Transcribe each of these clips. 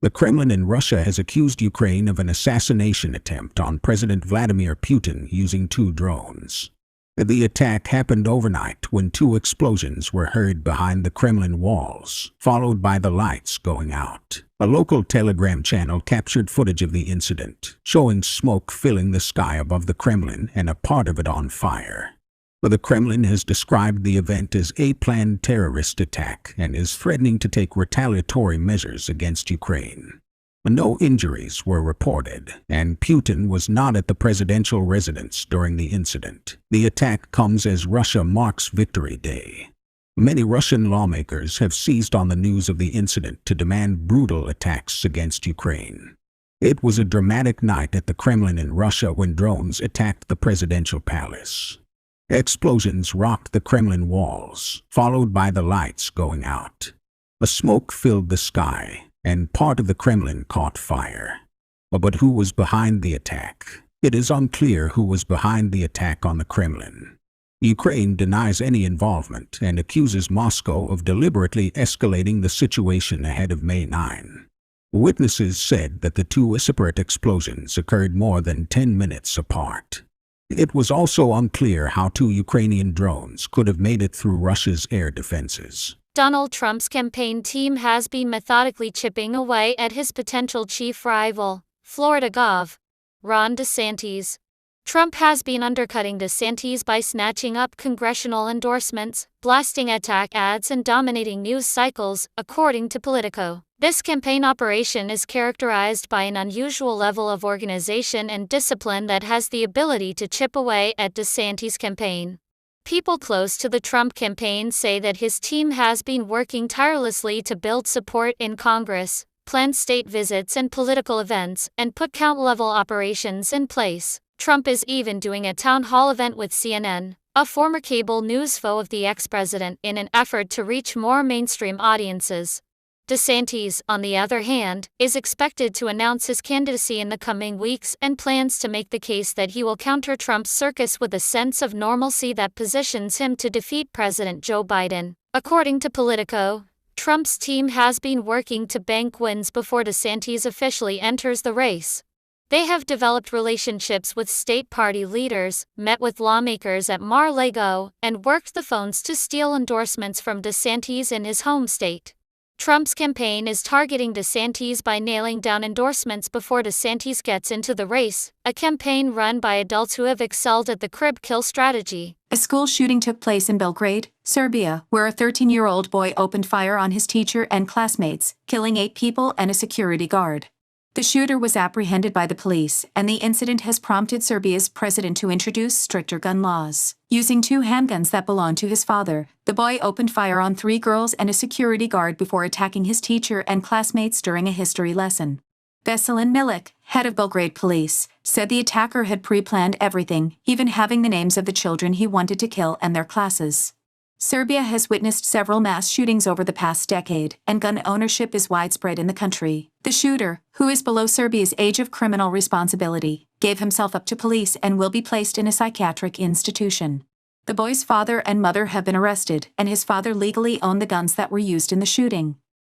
The Kremlin in Russia has accused Ukraine of an assassination attempt on President Vladimir Putin using 2 drones. The attack happened overnight when 2 explosions were heard behind the Kremlin walls, followed by the lights going out. A local Telegram channel captured footage of the incident, showing smoke filling the sky above the Kremlin and a part of it on fire. The Kremlin has described the event as a planned terrorist attack and is threatening to take retaliatory measures against Ukraine. No injuries were reported, and Putin was not at the presidential residence during the incident. The attack comes as Russia marks Victory Day. Many Russian lawmakers have seized on the news of the incident to demand brutal attacks against Ukraine. It was a dramatic night at the Kremlin in Russia when drones attacked the presidential palace. Explosions rocked the Kremlin walls, followed by the lights going out. A smoke filled the sky, and part of the Kremlin caught fire. But who was behind the attack? It is unclear who was behind the attack on the Kremlin. Ukraine denies any involvement and accuses Moscow of deliberately escalating the situation ahead of May 9. Witnesses said that the 2 separate explosions occurred more than 10 minutes apart. It was also unclear how 2 Ukrainian drones could have made it through Russia's air defenses. Donald Trump's campaign team has been methodically chipping away at his potential chief rival, Florida Gov. Ron DeSantis. Trump has been undercutting DeSantis by snatching up congressional endorsements, blasting attack ads and dominating news cycles, according to Politico. This campaign operation is characterized by an unusual level of organization and discipline that has the ability to chip away at DeSantis' campaign. People close to the Trump campaign say that his team has been working tirelessly to build support in Congress, plan state visits and political events, and put count-level operations in place. Trump is even doing a town hall event with CNN, a former cable news foe of the ex-president, in an effort to reach more mainstream audiences. DeSantis, on the other hand, is expected to announce his candidacy in the coming weeks and plans to make the case that he will counter Trump's circus with a sense of normalcy that positions him to defeat President Joe Biden. According to Politico, Trump's team has been working to bank wins before DeSantis officially enters the race. They have developed relationships with state party leaders, met with lawmakers at Mar-a-Lago, and worked the phones to steal endorsements from DeSantis in his home state. Trump's campaign is targeting DeSantis by nailing down endorsements before DeSantis gets into the race, a campaign run by adults who have excelled at the crib-kill strategy. A school shooting took place in Belgrade, Serbia, where a 13-year-old boy opened fire on his teacher and classmates, killing 8 people and a security guard. The shooter was apprehended by the police, and the incident has prompted Serbia's president to introduce stricter gun laws. Using 2 handguns that belonged to his father, the boy opened fire on 3 girls and a security guard before attacking his teacher and classmates during a history lesson. Veselin Milic, head of Belgrade police, said the attacker had pre-planned everything, even having the names of the children he wanted to kill and their classes. Serbia has witnessed several mass shootings over the past decade, and gun ownership is widespread in the country. The shooter, who is below Serbia's age of criminal responsibility, gave himself up to police and will be placed in a psychiatric institution. The boy's father and mother have been arrested, and his father legally owned the guns that were used in the shooting.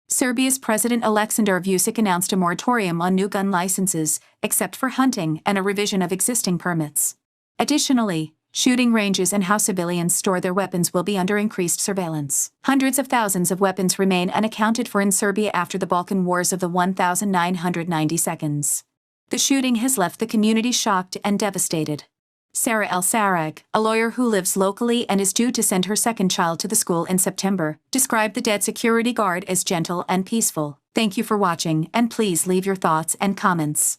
Serbia's President Aleksandar Vučić announced a moratorium on new gun licenses, except for hunting, and a revision of existing permits. Additionally, shooting ranges and how civilians store their weapons will be under increased surveillance. Hundreds of thousands of weapons remain unaccounted for in Serbia after the Balkan Wars of the 1990 seconds. The shooting has left the community shocked and devastated. Sarah El Sarag, a lawyer who lives locally and is due to send her second child to the school in September, described the dead security guard as gentle and peaceful. Thank you for watching, and please leave your thoughts and comments.